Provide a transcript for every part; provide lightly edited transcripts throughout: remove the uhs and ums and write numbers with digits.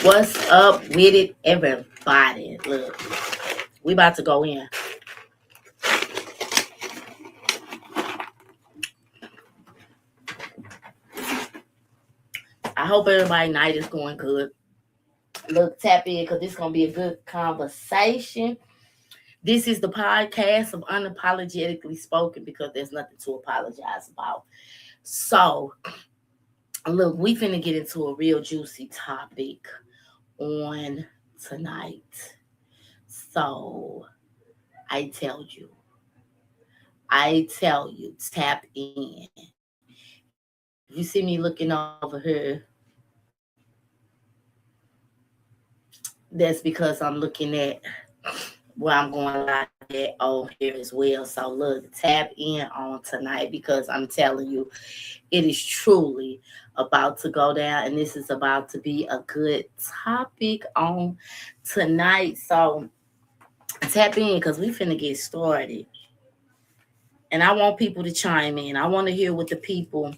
What's up with it, everybody? Look, we about to go in. I hope everybody night is going good. Look, tap in because this is gonna be a good conversation. This is the podcast of unapologetically spoken because there's nothing to apologize about. So, look, we finna get into a real juicy topic on tonight. So, I tell you, tap in. If you see me looking over here, that's because I'm looking at where I'm going live at on here as well. So look, tap in on tonight because I'm telling you, it is truly about to go down, and this is about to be a good topic on tonight. So tap in because we finna get started. And I want people to chime in. I want to hear what the people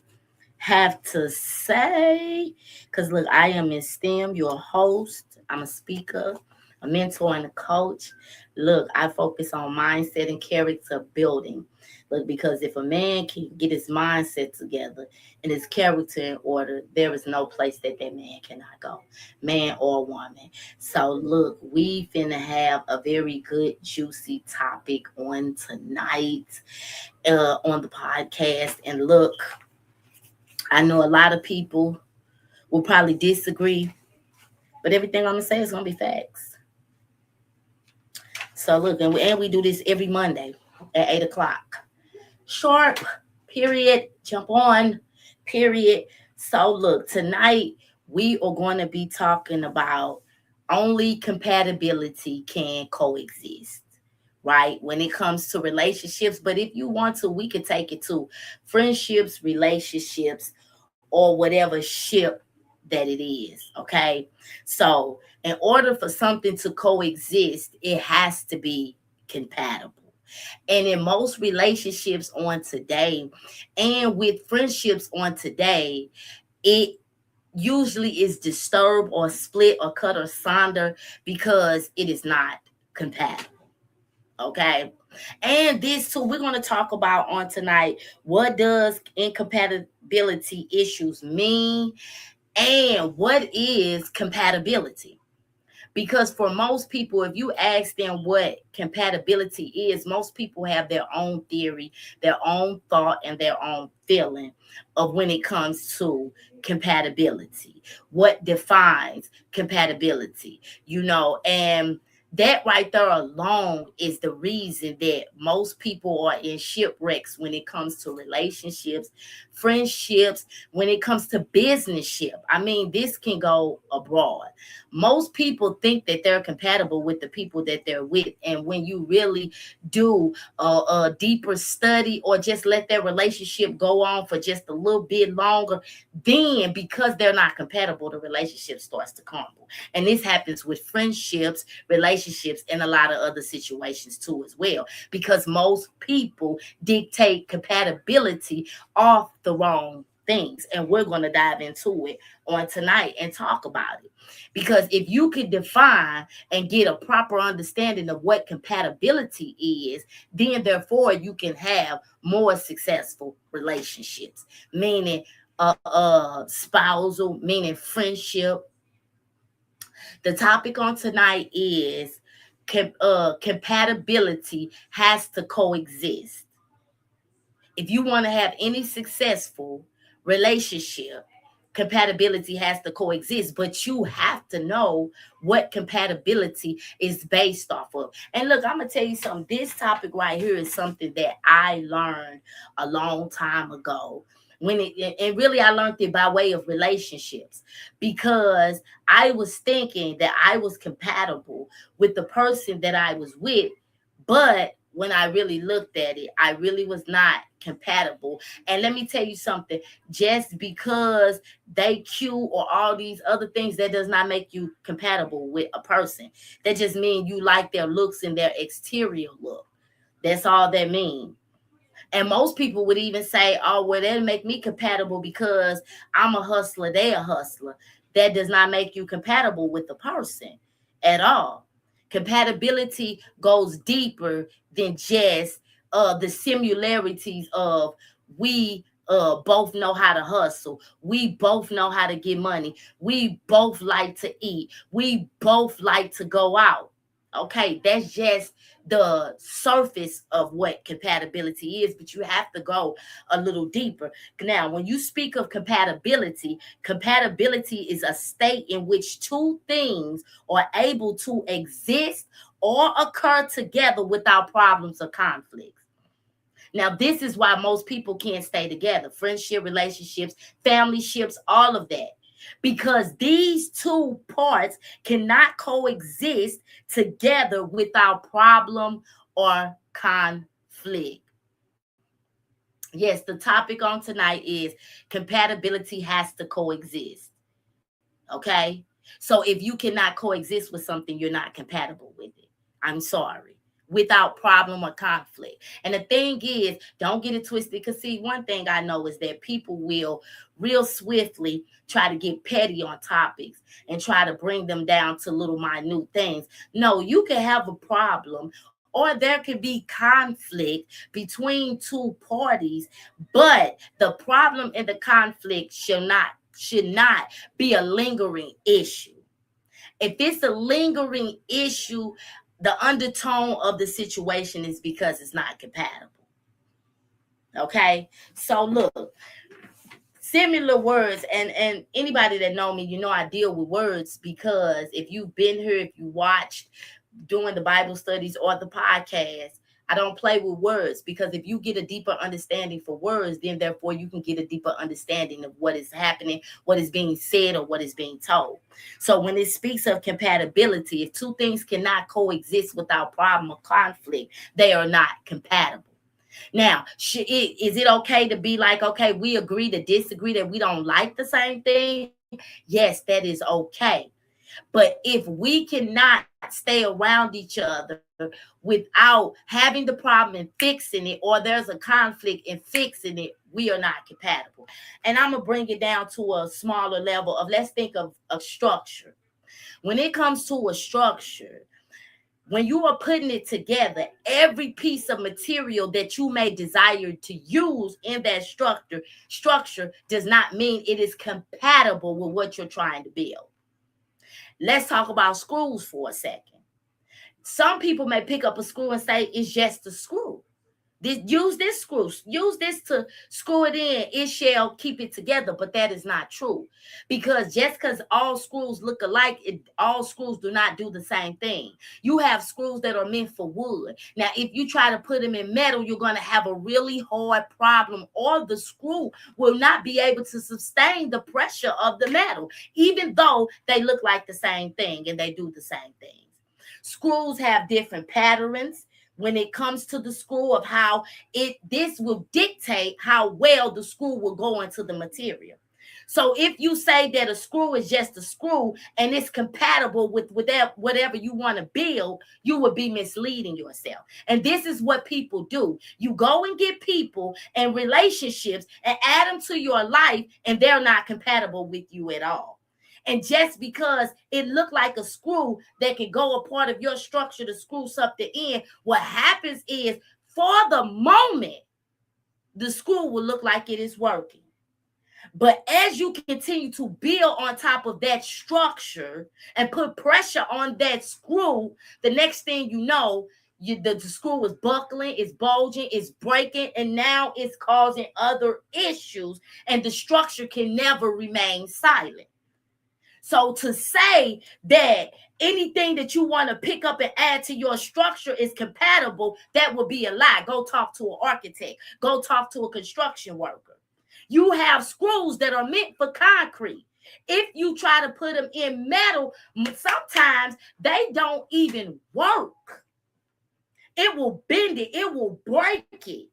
have to say. Because look, I am in STEM, your host. I'm a speaker, a mentor, and a coach. Look, I focus on mindset and character building. Look, because if a man can get his mindset together and his character in order, there is no place that man cannot go, man or woman. So look, we finna have a very good, juicy topic on tonight on the podcast. And look, I know a lot of people will probably disagree, but everything I'm gonna say is gonna be facts. So look, and we do this every Monday at 8 o'clock. Sharp, period. Jump on, period. So look, tonight we are going to be talking about only compatibility can coexist, right? When it comes to relationships, but if you want to, we could take it to friendships, relationships, or whatever ship that it is. Okay. So, in order for something to coexist, it has to be compatible. And in most relationships on today, and with friendships on today, it usually is disturbed or split or cut or sunder because it is not compatible. Okay. And this too, we're going to talk about on tonight. What does incompatibility issues mean? And what is compatibility? Because for most people, if you ask them what compatibility is, most people have their own theory, their own thought, and their own feeling of when it comes to compatibility. What defines compatibility? And that right there alone is the reason that most people are in shipwrecks when it comes to relationships, friendships, when it comes to business ship. I mean, this can go abroad. Most people think that they're compatible with the people that they're with, and when you really do a deeper study or just let their relationship go on for just a little bit longer, then because they're not compatible, the relationship starts to crumble. And this happens with friendships, relationships, and a lot of other situations too as well, because most people dictate compatibility off the wrong things. And we're going to dive into it on tonight and talk about it. Because if you could define and get a proper understanding of what compatibility is, then therefore you can have more successful relationships, meaning spousal, meaning friendship. The topic on tonight is compatibility has to coexist. If you want to have any successful relationship, compatibility has to coexist, but you have to know what compatibility is based off of. And look, I'm gonna tell you something. This topic right here is something that I learned a long time ago. And really I learned it by way of relationships, because I was thinking that I was compatible with the person that I was with, but when I really looked at it, I really was not compatible. And let me tell you something, just because they cute or all these other things, that does not make you compatible with a person. That just means you like their looks and their exterior look. That's all that means. And most people would even say, oh, well, that'll make me compatible because I'm a hustler, they a hustler. That does not make you compatible with the person at all. Compatibility goes deeper than just the similarities of we both know how to hustle. We both know how to get money. We both like to eat. We both like to go out. Okay, that's just the surface of what compatibility is, but you have to go a little deeper. Now, when you speak of compatibility, compatibility is a state in which two things are able to exist or occur together without problems or conflicts. Now, this is why most people can't stay together. Friendship, relationships, family ships, all of that. Because these two parts cannot coexist together without problem or conflict. Yes, the topic on tonight is compatibility has to coexist. Okay? So if you cannot coexist with something, you're not compatible with it. I'm sorry. Without problem or conflict. And the thing is, don't get it twisted. Because, see, one thing I know is that people will real swiftly try to get petty on topics and try to bring them down to little minute things. No, you can have a problem or there could be conflict between two parties, but the problem and the conflict should not be a lingering issue. If it's a lingering issue, the undertone of the situation is because it's not compatible. Okay? So look, similar words, and anybody that know me, you know I deal with words, because if you've been here, if you watched doing the Bible studies or the podcast, I don't play with words, because if you get a deeper understanding for words, then therefore you can get a deeper understanding of what is happening, what is being said, or what is being told. So when it speaks of compatibility, if two things cannot coexist without problem or conflict, they are not compatible. Now, is it okay to be like, okay, we agree to disagree, that we don't like the same thing? Yes, that is okay. But if we cannot stay around each other without having the problem and fixing it, or there's a conflict in fixing it, we are not compatible. And I'm going to bring it down to a smaller level of, let's think of a structure. When it comes to a structure, when you are putting it together, every piece of material that you may desire to use in that structure does not mean it is compatible with what you're trying to build. Let's talk about screws for a second. Some people may pick up a screw and say it's just a screw. Use this screw. Use this to screw it in. It shall keep it together. But that is not true. Because just because all screws look alike, all screws do not do the same thing. You have screws that are meant for wood. Now, if you try to put them in metal, you're going to have a really hard problem, or the screw will not be able to sustain the pressure of the metal, even though they look like the same thing and they do the same things. Screws have different patterns when it comes to the screw of how this will dictate how well the screw will go into the material. So if you say that a screw is just a screw and it's compatible with whatever you want to build, you would be misleading yourself. And this is what people do. You go and get people and relationships and add them to your life, and they're not compatible with you at all. And just because it looked like a screw that can go a part of your structure to screw something in, what happens is, for the moment, the screw will look like it is working. But as you continue to build on top of that structure and put pressure on that screw, the next thing you know, the screw is buckling, it's bulging, it's breaking, and now it's causing other issues, and the structure can never remain silent. So to say that anything that you want to pick up and add to your structure is compatible, that would be a lie. Go talk to an architect. Go talk to a construction worker. You have screws that are meant for concrete. If you try to put them in metal, sometimes they don't even work. It will bend it. It will break it.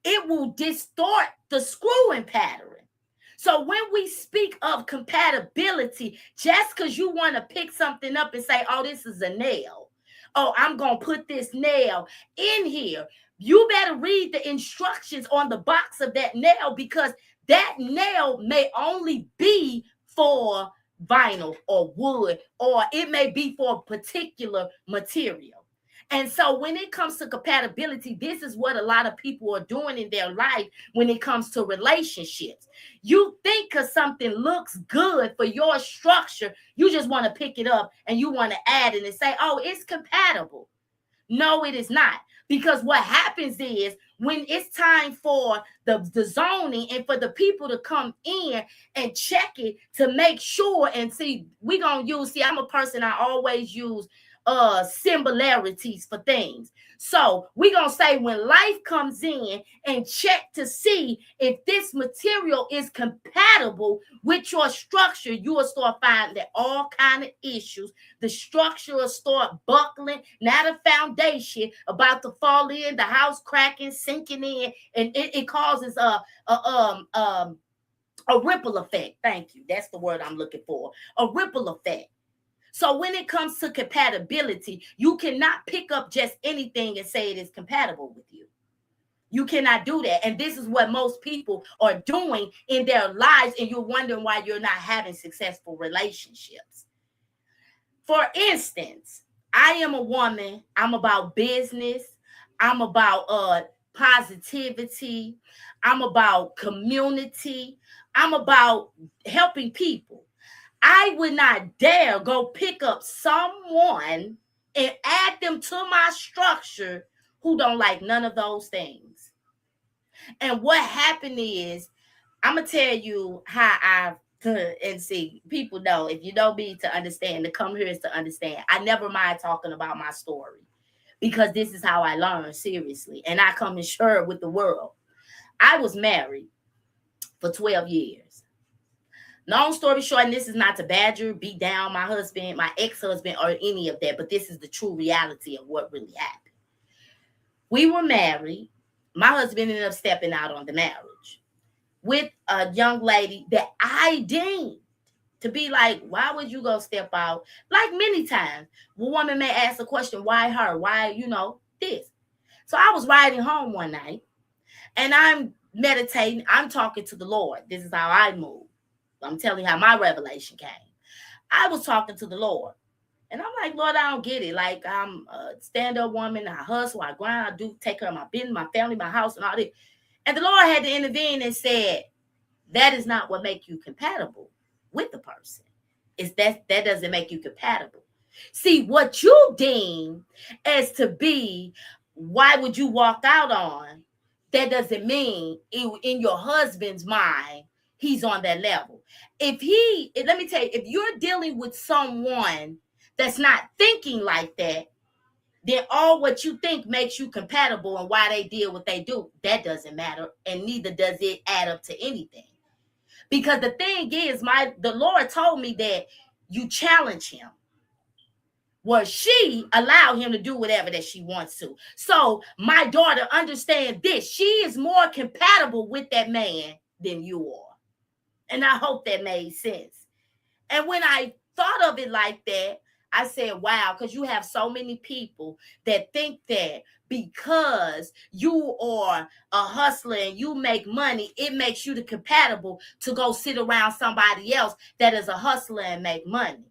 It will distort the screwing pattern. So when we speak of compatibility, just because you want to pick something up and say, oh, this is a nail. Oh, I'm going to put this nail in here. You better read the instructions on the box of that nail, because that nail may only be for vinyl or wood, or it may be for a particular material. And so when it comes to compatibility, this is what a lot of people are doing in their life when it comes to relationships. You think because something looks good for your structure, you just want to pick it up and you want to add it and say, oh, it's compatible. No, it is not. Because what happens is when it's time for the zoning and for the people to come in and check it to make sure and see, I'm a person, I always use similarities for things. So we're going to say when life comes in and check to see if this material is compatible with your structure, you will start finding that all kind of issues. The structure will start buckling. Now the foundation about to fall in, the house cracking, sinking in, and it causes a ripple effect. Thank you. That's the word I'm looking for. A ripple effect. So when it comes to compatibility, you cannot pick up just anything and say it is compatible with you. You cannot do that. And this is what most people are doing in their lives, and you're wondering why you're not having successful relationships. For instance, I am a woman. I'm about business. I'm about positivity. I'm about community. I'm about helping people. I would not dare go pick up someone and add them to my structure who don't like none of those things. And what happened is, I'm going to tell you how and see, people know, if you know me to understand, to come here is to understand. I never mind talking about my story because this is how I learn seriously. And I come and share it with the world. I was married for 12 years. Long story short, and this is not to badger, beat down my husband, my ex-husband, or any of that, but this is the true reality of what really happened. We were married. My husband ended up stepping out on the marriage with a young lady that I deemed to be like, why would you go step out? Like many times, a woman may ask the question, why her? Why, this? So I was riding home one night and I'm meditating. I'm talking to the Lord. This is how I move. I'm telling you how my revelation came. I was talking to the Lord. And I'm like, Lord, I don't get it. Like, I'm a stand-up woman. I hustle. I grind. I do take care of my business, my family, my house, and all this. And the Lord had to intervene and said, that is not what makes you compatible with the person. It's that doesn't make you compatible. See, what you deem as to be, why would you walk out on, that doesn't mean in your husband's mind, he's on that level. Let me tell you, if you're dealing with someone that's not thinking like that, then all what you think makes you compatible and why they deal what they do, that doesn't matter. And neither does it add up to anything. Because the thing is, the Lord told me that you challenge him. Well, she allowed him to do whatever that she wants to. So my daughter understands this. She is more compatible with that man than you are. And I hope that made sense. And when I thought of it like that, I said, wow, because you have so many people that think that because you are a hustler and you make money, it makes you the compatible to go sit around somebody else that is a hustler and make money.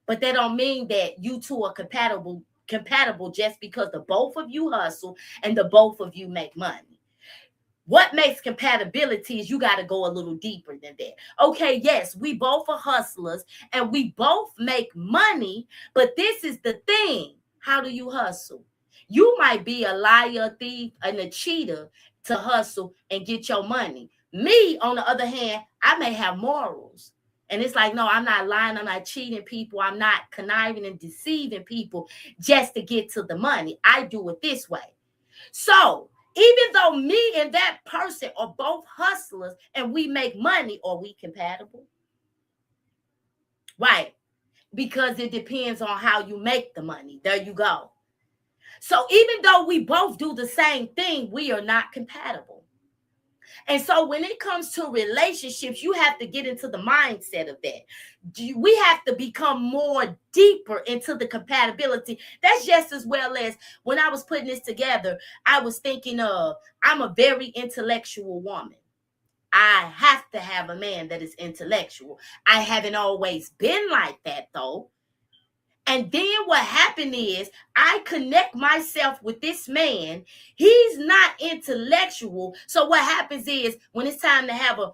But that don't mean that you two are compatible just because the both of you hustle and the both of you make money. What makes compatibility is you got to go a little deeper than that. Okay, yes, we both are hustlers and we both make money, but this is the thing. How do you hustle? You might be a liar, a thief, and a cheater to hustle and get your money. Me, on the other hand, I may have morals. And it's like, no, I'm not lying. I'm not cheating people. I'm not conniving and deceiving people just to get to the money. I do it this way. So even though me and that person are both hustlers and we make money, are we compatible? Right. Because it depends on how you make the money. There you go. So even though we both do the same thing, we are not compatible. And so when it comes to relationships, you have to get into the mindset of that. We have to become more deeper into the compatibility. That's just as well as when I was putting this together, I was thinking of, I'm a very intellectual woman. I have to have a man that is intellectual. I haven't always been like that though. And then what happened is I connect myself with this man. He's not intellectual. So what happens is when it's time to have a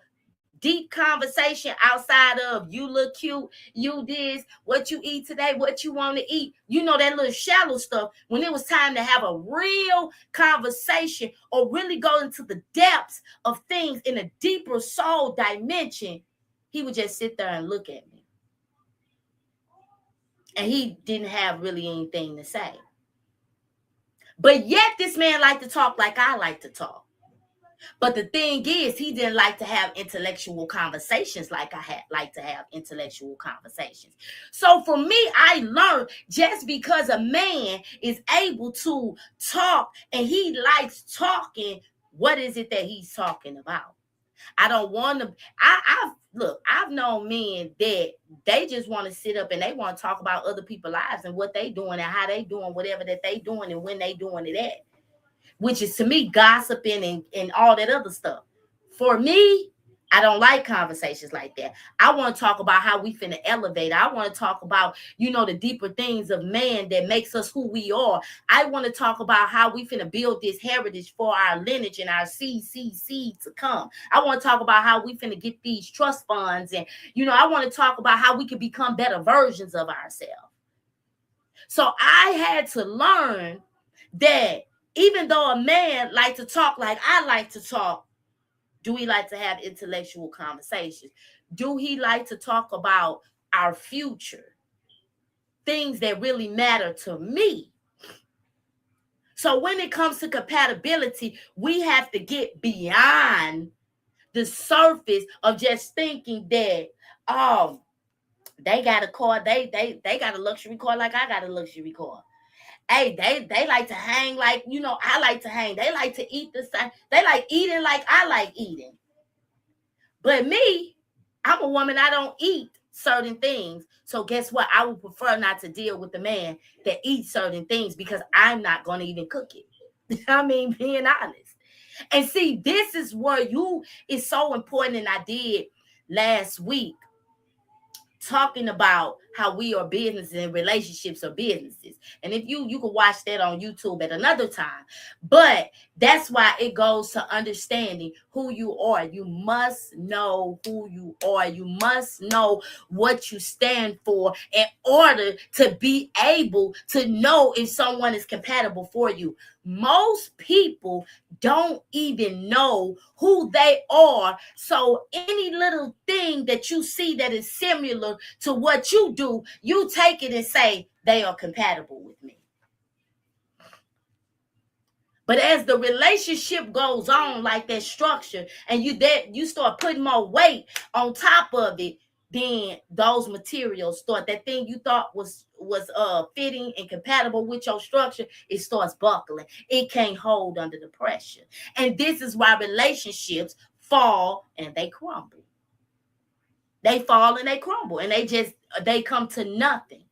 deep conversation outside of you look cute, you this, what you eat today, what you want to eat, that little shallow stuff. When it was time to have a real conversation or really go into the depths of things in a deeper soul dimension, he would just sit there and look at me. And he didn't have really anything to say. But yet this man liked to talk like I like to talk. But the thing is, he didn't like to have intellectual conversations like I like to have intellectual conversations. So for me, I learned just because a man is able to talk and he likes talking, what is it that he's talking about? I don't want to. I've known men that they just want to sit up and they want to talk about other people's lives and what they doing and how they doing whatever that they doing and when they doing it at, which is to me gossiping and all that other stuff. For me, I don't like conversations like that. I want to talk about how we finna elevate. I want to talk about, the deeper things of man that makes us who we are. I want to talk about how we finna build this heritage for our lineage and our seed to come. I want to talk about how we finna get these trust funds. And, I want to talk about how we can become better versions of ourselves. So I had to learn that even though a man like to talk like I like to talk, do he like to have intellectual conversations? Do he like to talk about our future? Things that really matter to me. So when it comes to compatibility, we have to get beyond the surface of just thinking that, they got a car, they got a luxury car like I got a luxury car. Hey, they like to hang like, I like to hang. They like to eat the same. They like eating like I like eating. But me, I'm a woman, I don't eat certain things. So guess what? I would prefer not to deal with the man that eats certain things because I'm not going to even cook it. I mean, being honest. And see, this is where it's so important. And I did last week talking about how we are businesses and relationships are businesses. And if you can watch that on YouTube at another time. But that's why it goes to understanding who you are. You must know who you are. You must know what you stand for in order to be able to know if someone is compatible for you. Most people don't even know who they are. So any little thing that you see that is similar to what you do, you take it and say they are compatible with me. But as the relationship goes on, like that structure, and you start putting more weight on top of it, then those materials start, that thing you thought was fitting and compatible with your structure, it starts buckling. It can't hold under the pressure. And this is why relationships fall and they crumble. They fall and they crumble and they come to nothing.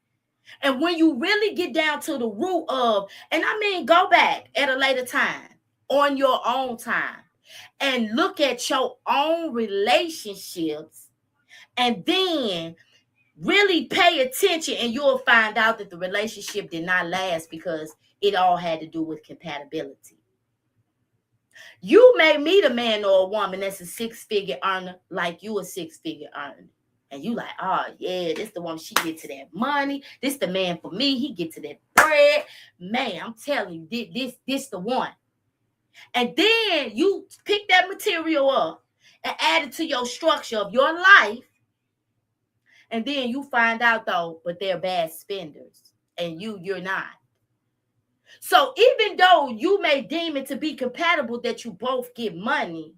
And when you really get down to the root of, and I mean, go back at a later time on your own time and look at your own relationships and then really pay attention, and you'll find out that the relationship did not last because it all had to do with compatibility. You may meet a man or a woman that's a six-figure earner like you a six-figure earner. And you like, oh yeah, this the one, she get to that money. This the man for me. He get to that bread. Man, I'm telling you, this the one. And then you pick that material up and add it to your structure of your life. And then you find out though, but they're bad spenders. And you're not. So even though you may deem it to be compatible that you both get money,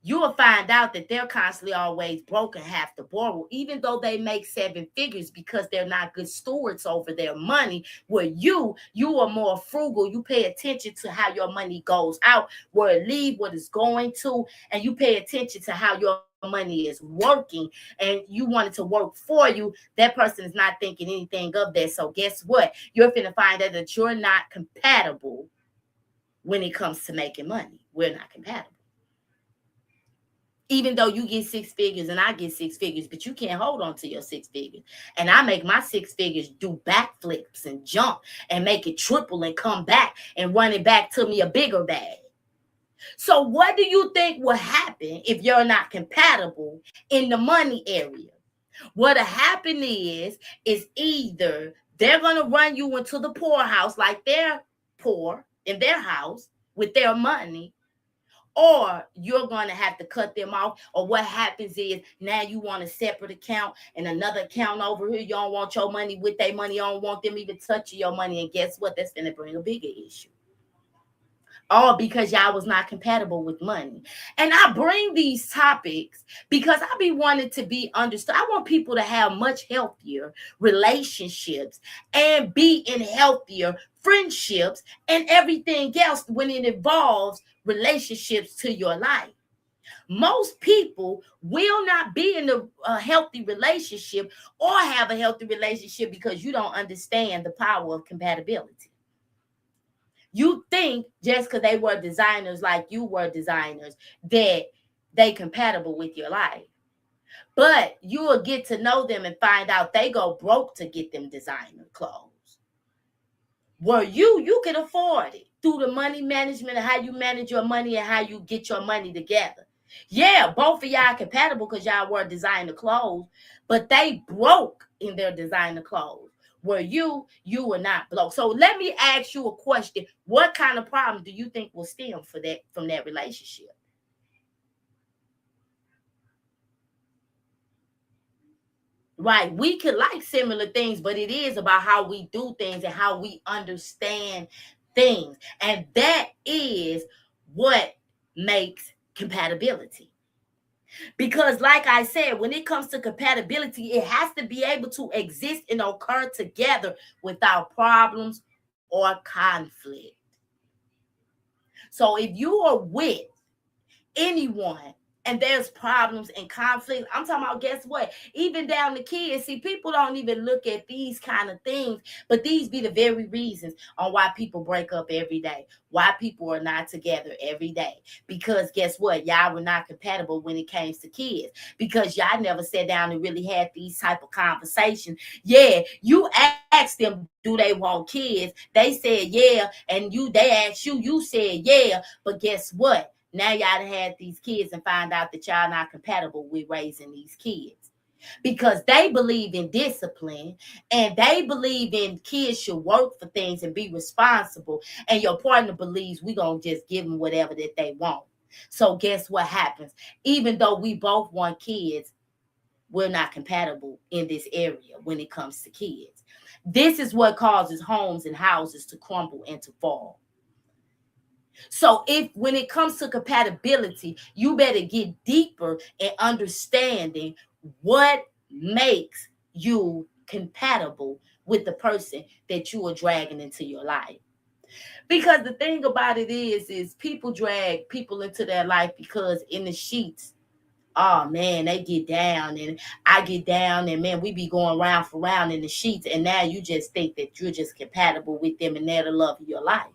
you will find out that they're constantly always broke and have to borrow, even though they make seven figures, because they're not good stewards over their money. Where you are more frugal. You pay attention to how your money goes out, where it leaves, what it's going to, and you pay attention to how your money is working, and you want it to work for you. That person is not thinking anything of that. So guess what? You're finna find out that you're not compatible when it comes to making money. We're not compatible. Even though you get 6 figures and I get 6 figures, but you can't hold on to your 6 figures. And I make my 6 figures do backflips and jump and make it triple and come back and run it back to me a bigger bag. So what do you think will happen if you're not compatible in the money area? What'll happen is either they're gonna run you into the poorhouse like they're poor in their house with their money, or you're going to have to cut them off. Or what happens is now you want a separate account and another account over here. You don't want your money with their money. You don't want them even touching your money. And guess what? That's going to bring a bigger issue. All because y'all was not compatible with money. And I bring these topics because I be wanting to be understood. I want people to have much healthier relationships and be in healthier friendships and everything else when it involves relationships to your life. Most people will not be in a healthy relationship or have a healthy relationship because you don't understand the power of compatibility. You think just because they were designers like you were designers that they compatible with your life. But you will get to know them and find out they go broke to get them designer clothes. Where you can afford it through the money management and how you manage your money and how you get your money together. Yeah, both of y'all compatible because y'all were designer clothes, but they broke in their designer clothes. Where you were not broke. So let me ask you a question. What kind of problem do you think will stem from that relationship? Right. We could like similar things, but it is about how we do things and how we understand things. And that is what makes compatibility. Because, like I said, when it comes to compatibility, it has to be able to exist and occur together without problems or conflict. So, if you are with anyone and there's problems and conflict, I'm talking about, guess what? Even down to kids. See, people don't even look at these kind of things, but these be the very reasons on why people break up every day, why people are not together every day. Because guess what? Y'all were not compatible when it came to kids, because y'all never sat down and really had these type of conversations. Yeah, you asked them, do they want kids? They said yeah, and they asked you said yeah, but guess what? Now y'all had these kids and find out that y'all not compatible with raising these kids, because they believe in discipline and they believe in kids should work for things and be responsible. And your partner believes we gonna just give them whatever that they want. So guess what happens? Even though we both want kids, we're not compatible in this area when it comes to kids. This is what causes homes and houses to crumble and to fall. So if when it comes to compatibility, you better get deeper in understanding what makes you compatible with the person that you are dragging into your life. Because the thing about it is people drag people into their life because in the sheets, oh man, they get down and I get down and man, we be going round for round in the sheets, and now you just think that you're just compatible with them and they're the love of your life.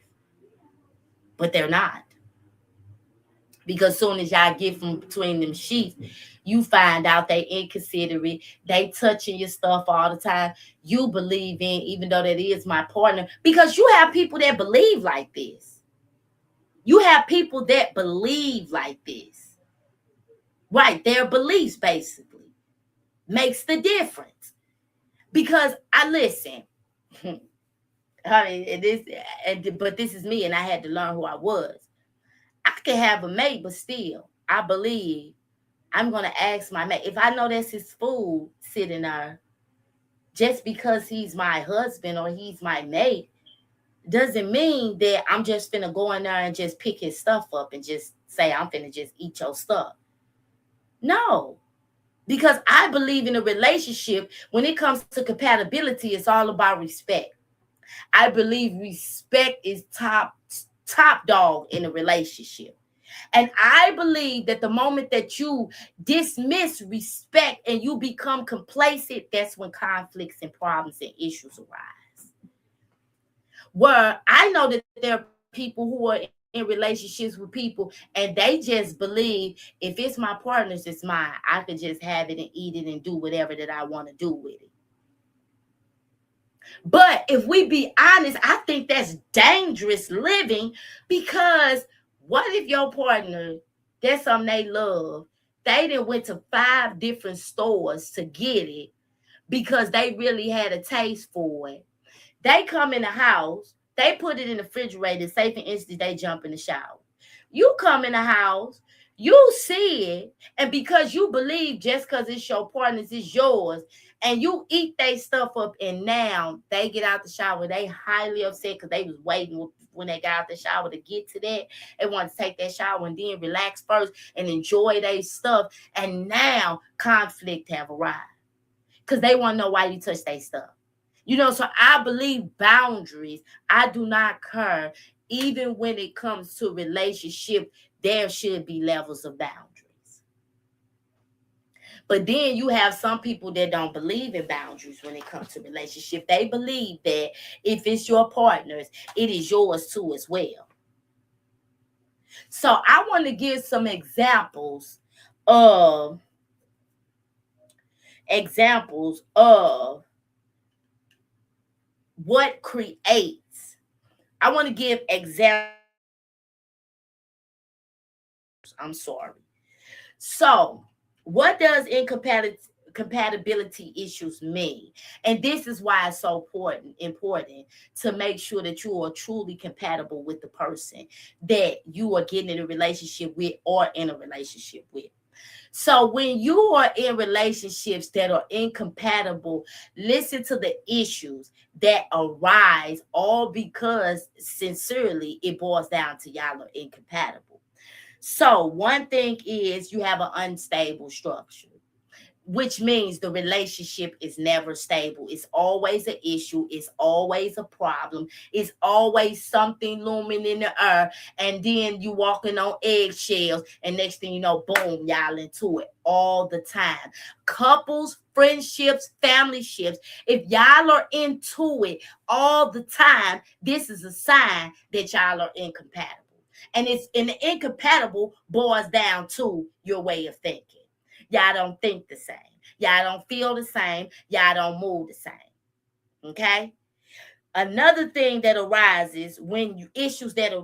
But they're not. Because soon as y'all get from between them sheets, you find out they inconsiderate, they touching your stuff all the time. You believe in, even though that is my partner, because you have people that believe like this. You have people that believe like this. Right, their beliefs basically makes the difference. Because I listen. I mean, but this is me, and I had to learn who I was. I can have a mate, but still, I believe I'm going to ask my mate. If I know that's his food sitting there, just because he's my husband or he's my mate, doesn't mean that I'm just finna go in there and just pick his stuff up and just say, I'm finna just eat your stuff. No, because I believe in a relationship, when it comes to compatibility, it's all about respect. I believe respect is top dog in a relationship. And I believe that the moment that you dismiss respect and you become complacent, that's when conflicts and problems and issues arise. Where I know that there are people who are in in relationships with people and they just believe if it's my partner's, it's mine. I could just have it and eat it and do whatever that I want to do with it. But if we be honest, I think that's dangerous living because what if your partner, that's something they love, they done went to 5 different stores to get it because they really had a taste for it. They come in the house, they put it in the refrigerator, say for instance, they jump in the shower. You come in the house, you see it, and because you believe just because it's your partner's, it's yours, and you eat they stuff up, and now they get out the shower, they highly upset because they was waiting when they got out the shower to get to that. They want to take that shower and then relax first and enjoy their stuff, and now conflict have arrived because they want to know why you touch their stuff. So I believe boundaries. I do not care. Even when it comes to relationship, there should be levels of boundaries. But then you have some people that don't believe in boundaries when it comes to relationship. They believe that if it's your partner's, it is yours too as well. So I want to give some of examples of what creates. I want to give examples. I'm sorry. So, what does compatibility issues mean? And this is why it's so important to make sure that you are truly compatible with the person that you are getting in a relationship with or in a relationship with. So when you are in relationships that are incompatible, listen to the issues that arise, all because sincerely it boils down to y'all are incompatible. So one thing is you have an unstable structure, which means the relationship is never stable. It's always an issue. It's always a problem. It's always something looming in the air. And then you walking on eggshells. And next thing you know, boom, y'all into it all the time. Couples, friendships, family ships. If y'all are into it all the time, this is a sign that y'all are incompatible. And the incompatible boils down to your way of thinking. Y'all don't think the same. Y'all don't feel the same. Y'all don't move the same. Okay? Another thing that arises issues that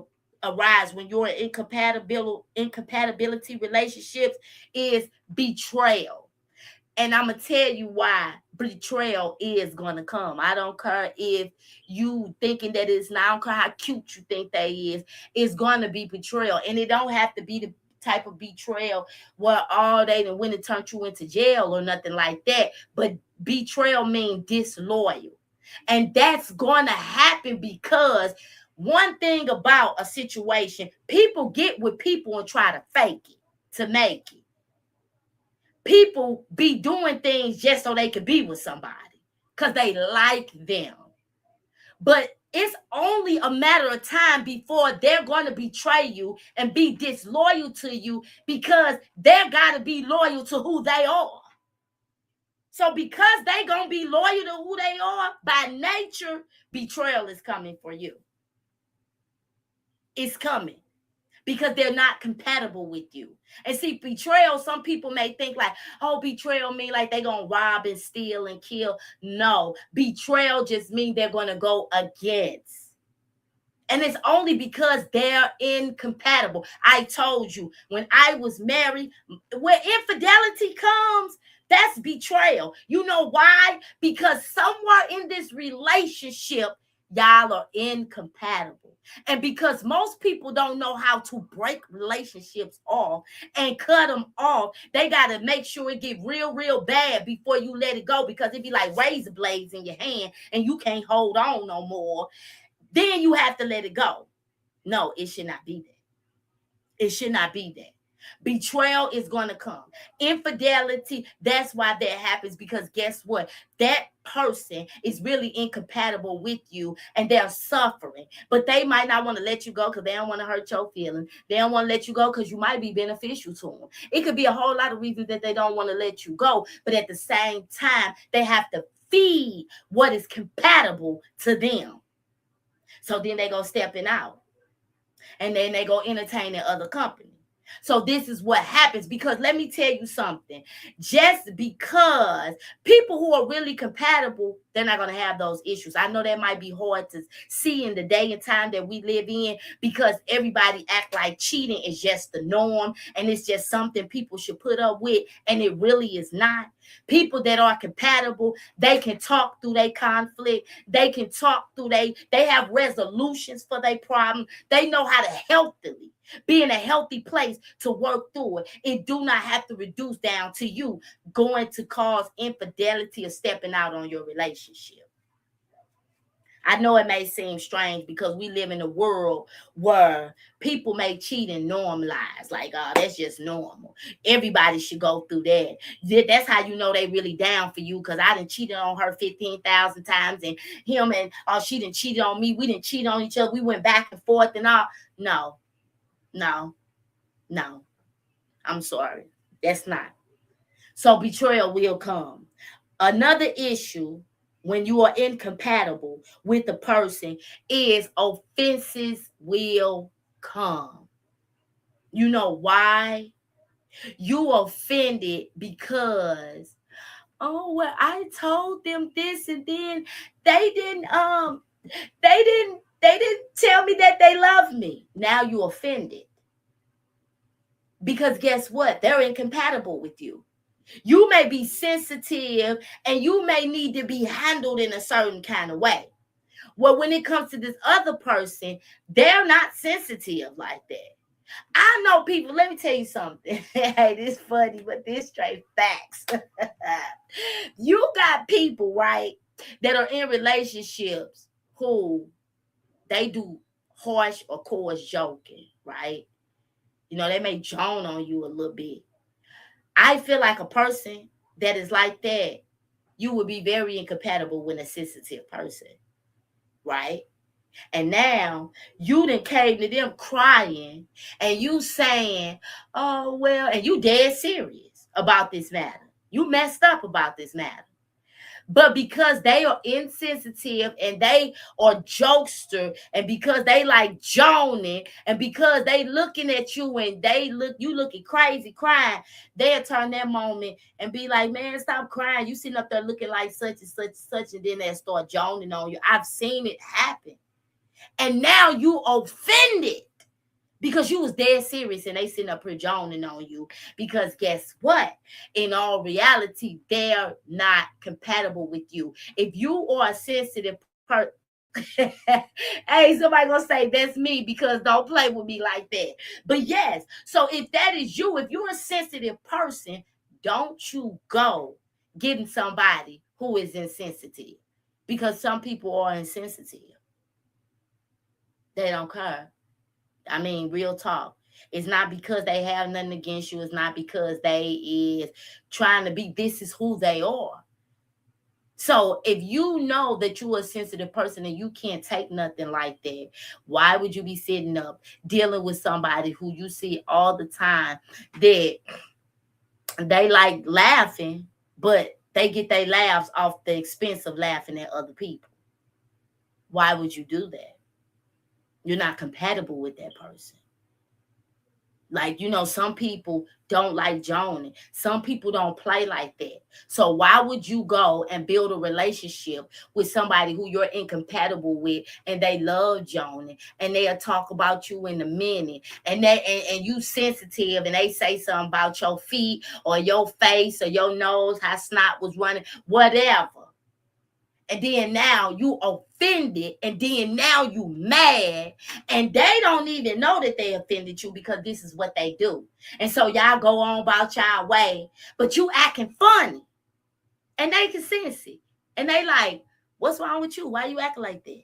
arise when you're in incompatibility relationships is betrayal. And I'm going to tell you why betrayal is going to come. I don't care if you thinking that it's not. I don't care how cute you think that is. It's going to be betrayal. And it don't have to be the type of betrayal where all they done went and turned you into jail or nothing like that. But betrayal means disloyal. And that's going to happen because one thing about a situation, people get with people and try to fake it to make it. People be doing things just so they could be with somebody because they like them. But it's only a matter of time before they're going to betray you and be disloyal to you because they're got to be loyal to who they are. So because they going to be loyal to who they are, by nature, betrayal is coming for you. It's coming. Because they're not compatible with you. And see, betrayal, some people may think like, oh, betrayal mean like they're going to rob and steal and kill. No, betrayal just means they're going to go against. And it's only because they're incompatible. I told you, when I was married, where infidelity comes, that's betrayal. You know why? Because somewhere in this relationship, y'all are incompatible. And because most people don't know how to break relationships off and cut them off, they got to make sure it get real, real bad before you let it go, because it be like razor blades in your hand and you can't hold on no more. Then you have to let it go. No, it should not be that. It should not be that. Betrayal is going to come. Infidelity, that's why that happens, because guess what? That person is really incompatible with you and they're suffering. But they might not want to let you go because they don't want to hurt your feelings. They don't want to let you go because you might be beneficial to them. It could be a whole lot of reasons that they don't want to let you go. But at the same time, they have to feed what is compatible to them. So then they go stepping out. and then they go entertain their other company. So this is what happens, because let me tell you something. Just because people who are really compatible, they're not going to have those issues. I know that might be hard to see in the day and time that we live in, because everybody act like cheating is just the norm and it's just something people should put up with, and it really is not. People that are compatible, they can talk through their conflict. They can talk through they have resolutions for their problem. They know how to healthily be in a healthy place to work through it. It do not have to reduce down to you going to cause infidelity or stepping out on your relationship. I know it may seem strange because we live in a world where people make cheating normalized. Like, oh, that's just normal. Everybody should go through that. That's how you know they really down for you, because I done cheated on her 15,000 times, and him and she done cheated on me. We didn't cheat on each other. We went back and forth and all. No, no, no. I'm sorry. That's not. So betrayal will come. Another issue when you are incompatible with the person is offenses will come. You know why? You offended because, oh well, I told them this, and then they didn't tell me that they love me. Now you offended. Because guess what? They're incompatible with you. You may be sensitive and you may need to be handled in a certain kind of way. Well, when it comes to this other person, they're not sensitive like that. I know people, let me tell you something. Hey, this funny, but this straight facts. You got people, right, that are in relationships who they do harsh or coarse joking, right? You know, they may joan on you a little bit. I feel like a person that is like that, you would be very incompatible with a sensitive person, right? And now you done came to them crying and you saying, oh, well, and you dead serious about this matter. You messed up about this matter. But because they are insensitive and they are jokester, and because they like joning, and because they looking at you and you looking crazy crying, they'll turn that moment and be like, man, stop crying. You sitting up there looking like such and such and such, and then they start joning on you. I've seen it happen. And now you offended because you was dead serious and they sitting up here joning on you. Because guess what? In all reality, they're not compatible with you. If you are a sensitive person, hey, somebody gonna say that's me, because don't play with me like that. But yes, so if that is you, if you're a sensitive person, don't you go getting somebody who is insensitive, because some people are insensitive. They don't care. I mean, real talk. It's not because they have nothing against you. It's not because they is trying to be. This is who they are. So if you know that you're a sensitive person and you can't take nothing like that, why would you be sitting up dealing with somebody who you see all the time that they like laughing, but they get their laughs off the expense of laughing at other people? Why would you do that? You're not compatible with that person. Like, some people don't like joning. Some people don't play like that. So why would you go and build a relationship with somebody who you're incompatible with and they love joning and they'll talk about you in a minute, and and you sensitive and they say something about your feet or your face or your nose, how snot was running, whatever. And then now you offended, and then now you mad, and they don't even know that they offended you, because this is what they do. And so y'all go on about y'all way, but you acting funny, and they can sense it, and they like, what's wrong with you? Why you acting like that?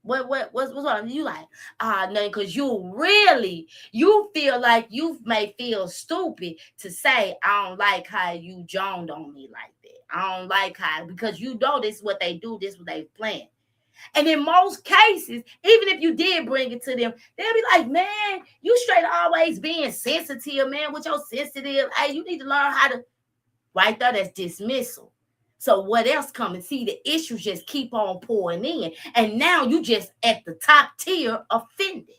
What's wrong? You like, nothing, because you feel like you may feel stupid to say, I don't like how you joned on me like that. I don't like how, because you know this is what they do, this is what they plan. And in most cases, even if you did bring it to them, they'll be like, man, you straight always being sensitive, man, with your sensitive. Hey, you need to learn how to, right there, that's dismissal. So what else coming? See, the issues just keep on pouring in. And now you just at the top tier offended.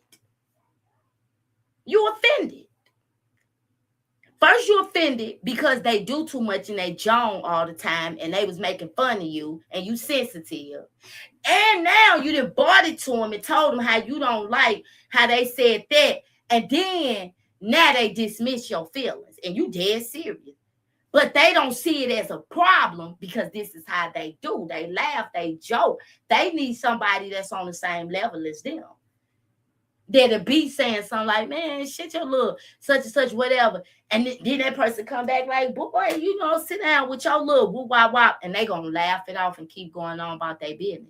You offended. First, you offended because they do too much and they joan all the time and they was making fun of you and you sensitive. And now you done bought it to them and told them how you don't like how they said that. And then now they dismiss your feelings and you dead serious. But they don't see it as a problem because this is how they do. They laugh, they joke. They need somebody that's on the same level as them. That'll be saying something like, man, shit your little such and such, whatever. And then that person come back like, boy, sit down with your little whoop wop wop. And they gonna laugh it off and keep going on about their business.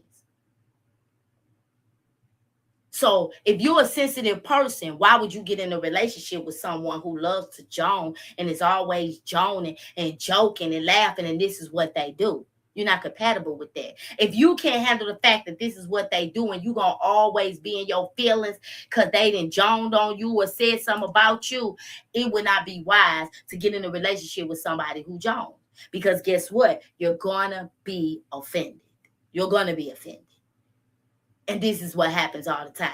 So if you're a sensitive person, why would you get in a relationship with someone who loves to joan and is always joning and joking and laughing and this is what they do? You're not compatible with that. If you can't handle the fact that this is what they do and you're going to always be in your feelings because they done joned on you or said something about you, it would not be wise to get in a relationship with somebody who jones. Because guess what? You're going to be offended. You're going to be offended. And this is what happens all the time.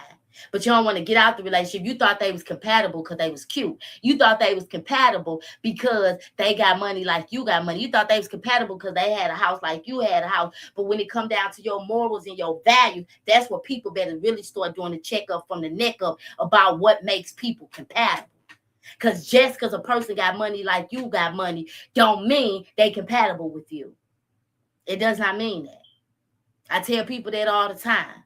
But you don't want to get out the relationship. You thought they was compatible because they was cute. You thought they was compatible because they got money like you got money. You thought they was compatible because they had a house like you had a house. But when it come down to your morals and your value, that's what people better really start doing the checkup from the neck up about what makes people compatible. Because just because a person got money like you got money don't mean they compatible with you. It does not mean that. I tell people that all the time.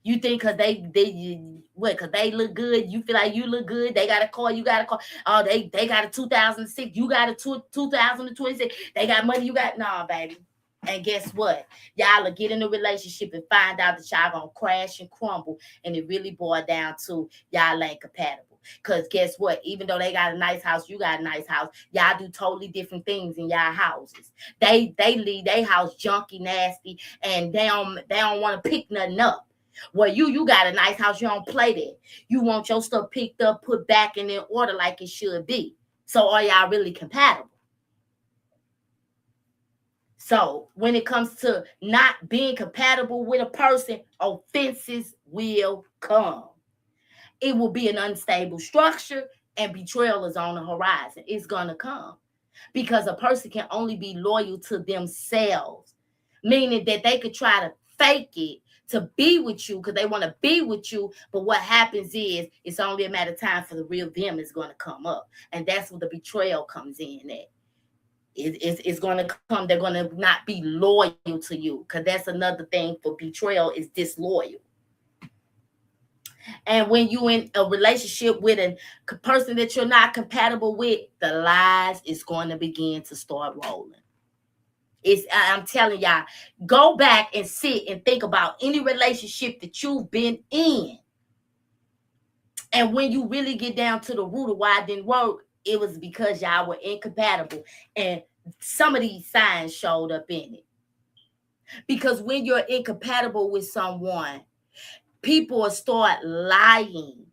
You think because because they look good, you feel like you look good. They got a car, you got a car. Oh, they got a 2006, you got a 2026. They got money, you got nah, baby. And guess what? Y'all will get in a relationship and find out that y'all gonna crash and crumble, and it really boiled down to y'all ain't compatible. Because guess what? Even though they got a nice house, you got a nice house. Y'all do totally different things in y'all houses. They leave their house junky, nasty, and they don't want to pick nothing up. Well, you got a nice house, you don't play that. You want your stuff picked up, put back in order like it should be. So are y'all really compatible? So when it comes to not being compatible with a person, offenses will come. It will be an unstable structure and betrayal is on the horizon. It's going to come because a person can only be loyal to themselves, meaning that they could try to fake it to be with you because they want to be with you. But what happens is it's only a matter of time for the real them is going to come up. And that's where the betrayal comes in at. It's going to come. They're going to not be loyal to you because that's another thing for betrayal is disloyal. And when you in a relationship with a person that you're not compatible with, the lies is going to begin to start rolling. I'm telling y'all, go back and sit and think about any relationship that you've been in. And when you really get down to the root of why it didn't work, it was because y'all were incompatible. And some of these signs showed up in it. Because when you're incompatible with someone, people will start lying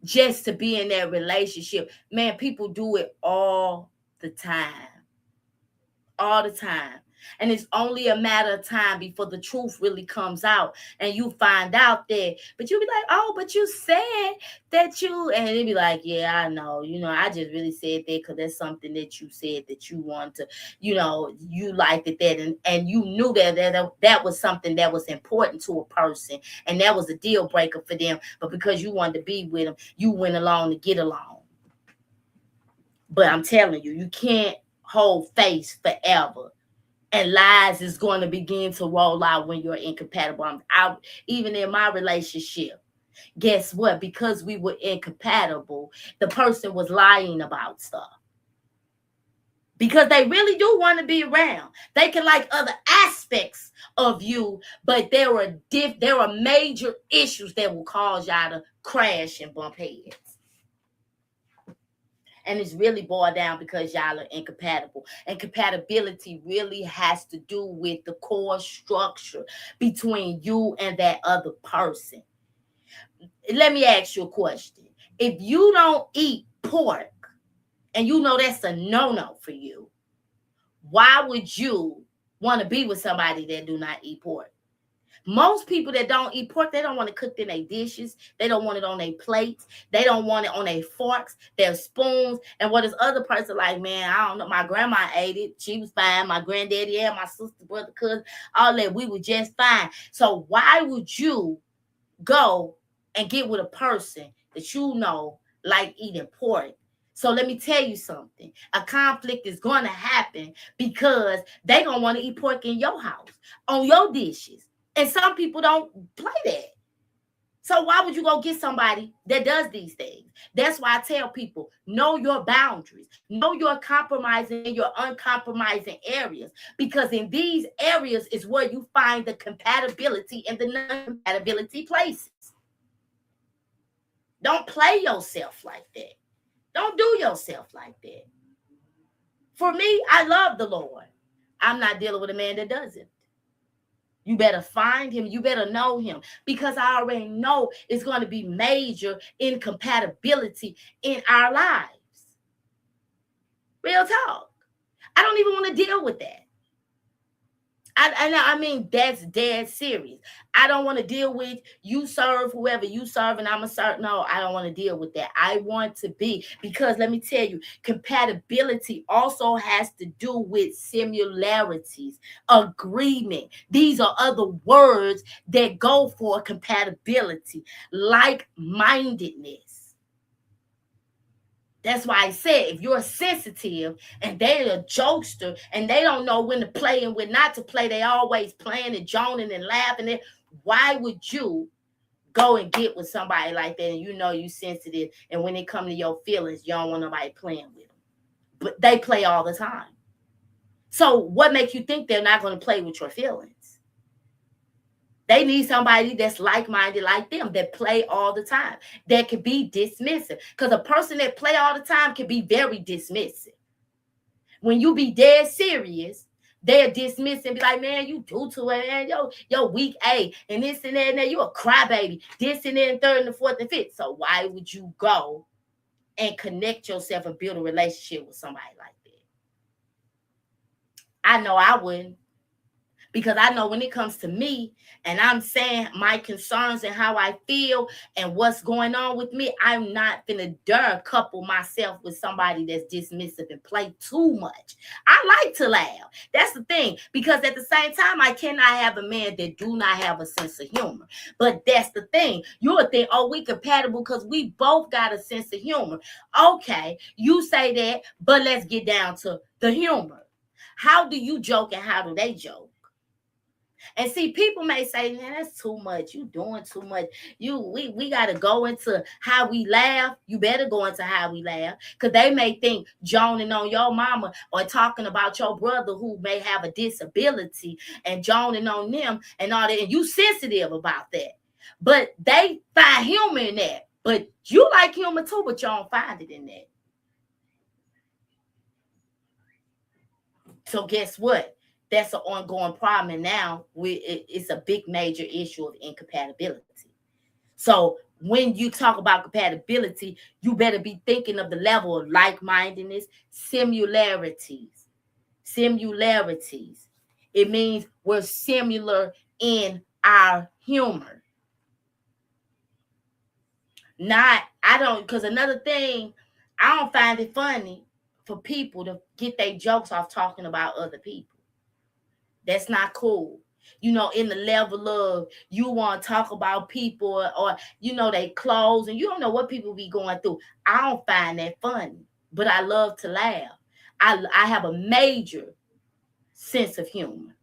just to be in that relationship. Man, people do it all the time. All the time. And it's only a matter of time before the truth really comes out and you find out that, but you'll be like, oh, but you said that you, and they'll be like, yeah, I know, I just really said that because that's something that you said that you want to, you liked it that, and you knew that was something that was important to a person and that was a deal breaker for them, but because you wanted to be with them, you went along to get along. But I'm telling you, you can't hold face forever. And lies is going to begin to roll out when you're incompatible. Even in my relationship, guess what? Because we were incompatible, the person was lying about stuff. Because they really do want to be around. They can like other aspects of you, but there are major issues that will cause y'all to crash and bump heads. And it's really boiled down because y'all are incompatible. And compatibility really has to do with the core structure between you and that other person. Let me ask you a question. If you don't eat pork, and you know that's a no-no for you, why would you want to be with somebody that do not eat pork? Most people that don't eat pork, they don't want to cook in their dishes. They don't want it on their plates. They don't want it on their forks, their spoons. And what is other person like, man, I don't know. My grandma ate it. She was fine. My granddaddy, yeah, my sister, brother, cousin, all that. We were just fine. So why would you go and get with a person that you know like eating pork? So let me tell you something. A conflict is going to happen because they going to want to eat pork in your house, on your dishes. And some people don't play that. So why would you go get somebody that does these things? That's why I tell people, know your boundaries. Know your compromising and your uncompromising areas. Because in these areas is where you find the compatibility and the non-compatibility places. Don't play yourself like that. Don't do yourself like that. For me, I love the Lord. I'm not dealing with a man that doesn't. You better find him. You better know him, because I already know it's going to be major incompatibility in our lives. Real talk. I don't even want to deal with that. I mean, that's dead serious. I don't want to deal with you serve whoever you serve and I'm a serve. No, I don't want to deal with that. I want to be, because let me tell you, compatibility also has to do with similarities, agreement. These are other words that go for compatibility, like-mindedness. That's why I said, if you're sensitive and they're a jokester and they don't know when to play and when not to play, they always playing and joning and laughing. Why would you go and get with somebody like that and you know you sensitive, and when it come to your feelings, you don't want nobody playing with them? But they play all the time. So what makes you think they're not going to play with your feelings? They need somebody that's like-minded like them, that play all the time, that can be dismissive. Because a person that play all the time can be very dismissive. When you be dead serious, they'll dismiss and be like, man, you do to it, man. Yo, weak A, and this and that, and that. You a crybaby. This and that, and third and the fourth and fifth. So why would you go and connect yourself and build a relationship with somebody like that? I know I wouldn't. Because I know when it comes to me and I'm saying my concerns and how I feel and what's going on with me, I'm not finna dare couple myself with somebody that's dismissive and play too much. I like to laugh. That's the thing. Because at the same time, I cannot have a man that do not have a sense of humor. But that's the thing. You'll think, oh, we compatible because we both got a sense of humor. Okay, you say that, but let's get down to the humor. How do you joke and how do they joke? And see, people may say, man, that's too much. You doing too much. We gotta go into how we laugh. You better go into how we laugh. Because they may think joning on your mama or talking about your brother who may have a disability and joning on them and all that. And you sensitive about that. But they find humor in that. But you like humor too, but you don't find it in that. So guess what? That's an ongoing problem, and now it's a big major issue of incompatibility. So when you talk about compatibility, you better be thinking of the level of like-mindedness, similarities. Similarities. It means we're similar in our humor. Not, I don't, because another thing, I don't find it funny for people to get their jokes off talking about other people. That's not cool. You know, in the level of you want to talk about people or you know, they clothes and you don't know what people be going through. I don't find that funny, but I love to laugh. I have a major sense of humor,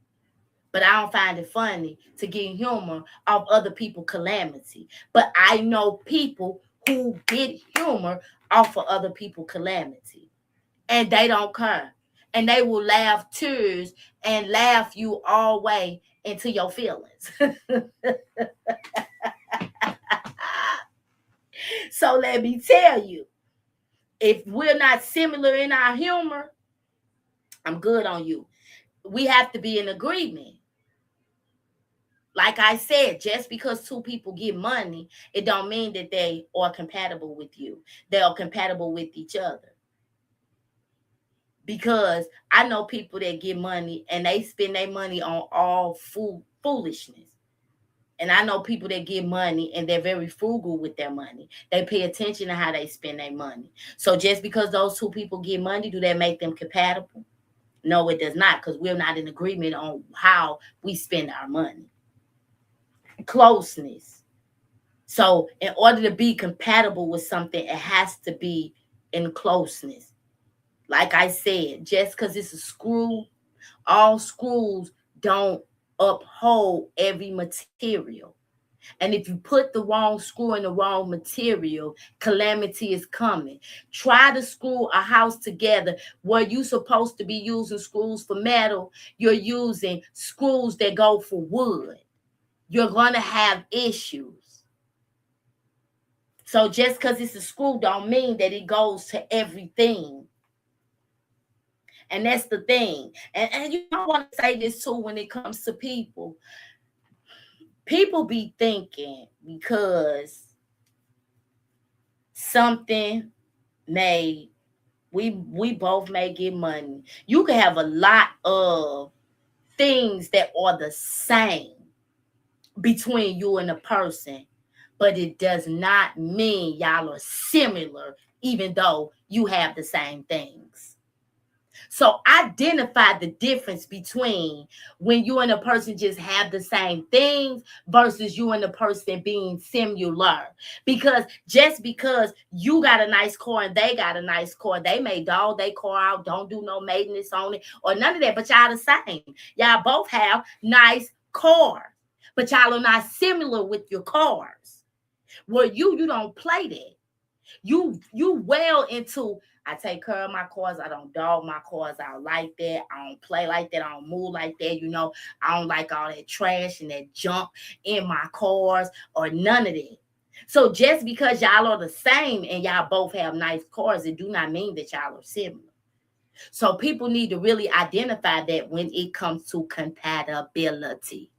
but I don't find it funny to get humor off other people's calamity. But I know people who get humor off of other people's calamity, and they don't care. And they will laugh tears and laugh you all way into your feelings. So let me tell you, if we're not similar in our humor, I'm good on you. We have to be in agreement. Like I said, just because two people get money, it don't mean that they are compatible with you. They are compatible with each other. Because I know people that get money and they spend their money on all foolishness. And I know people that get money and they're very frugal with their money. They pay attention to how they spend their money. So just because those two people get money, do that make them compatible? No, it does not, because we're not in agreement on how we spend our money. Closeness. So in order to be compatible with something, it has to be in closeness. Like I said, just because it's a screw, all screws don't uphold every material. And if you put the wrong screw in the wrong material, calamity is coming. Try to screw a house together where you're supposed to be using screws for metal. You're using screws that go for wood. You're going to have issues. So just because it's a screw don't mean that it goes to everything. And that's the thing. And you know, I want to say this too when it comes to people. People be thinking because something may we both may get money. You can have a lot of things that are the same between you and a person, but it does not mean y'all are similar, even though you have the same things. So identify the difference between when you and a person just have the same things versus you and the person being similar. Because just because you got a nice car and they got a nice car, they may dog their car out, don't do no maintenance on it or none of that, but y'all the same. Y'all both have nice cars, but y'all are not similar with your cars. Well, you don't play that. You well into, I take care of my cars. I don't dog my cars out like that. I don't play like that. I don't move like that. I don't like all that trash and that junk in my cars or none of that. So just because y'all are the same and y'all both have nice cars, it do not mean that y'all are similar. So people need to really identify that when it comes to compatibility.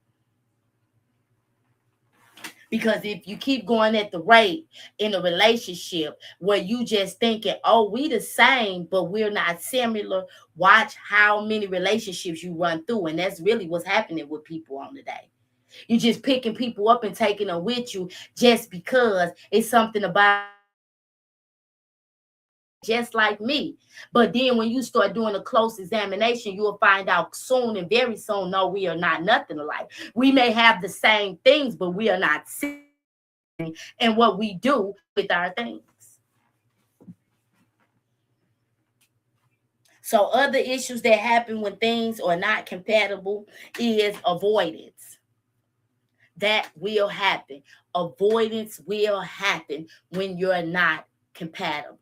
Because if you keep going at the rate in a relationship where you just thinking, oh, we the same, but we're not similar, watch how many relationships you run through. And that's really what's happening with people on the day. You just picking people up and taking them with you just because it's something about just like me. But then when you start doing a close examination, you will find out soon and very soon, no, we are not nothing alike. We may have the same things, but we are not similar and what we do with our things. So other issues that happen when things are not compatible is avoidance. That will happen. Avoidance will happen when you're not compatible.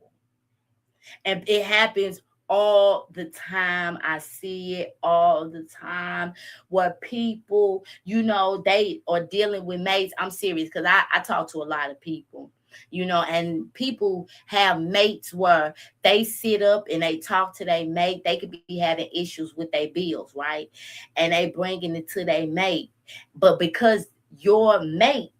And it happens all the time. I see it all the time where people, they are dealing with mates. I'm serious because I talk to a lot of people, and people have mates where they sit up and they talk to their mate. They could be having issues with their bills, right? And they bringing it to their mate. But because your mate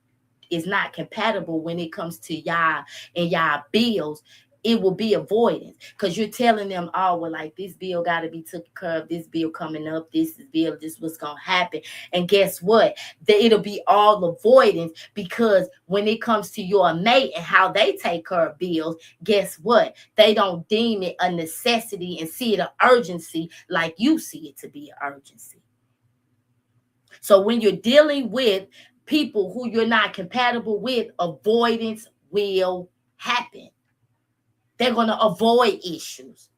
is not compatible when it comes to y'all and y'all bills, it will be avoidance because you're telling them, oh, well, like this bill got to be taken care of, this bill coming up, this is bill, this what's going to happen. And guess what? It'll be all avoidance because when it comes to your mate and how they take care of bills, guess what? They don't deem it a necessity and see it an urgency like you see it to be an urgency. So when you're dealing with people who you're not compatible with, avoidance will happen. They're going to avoid issues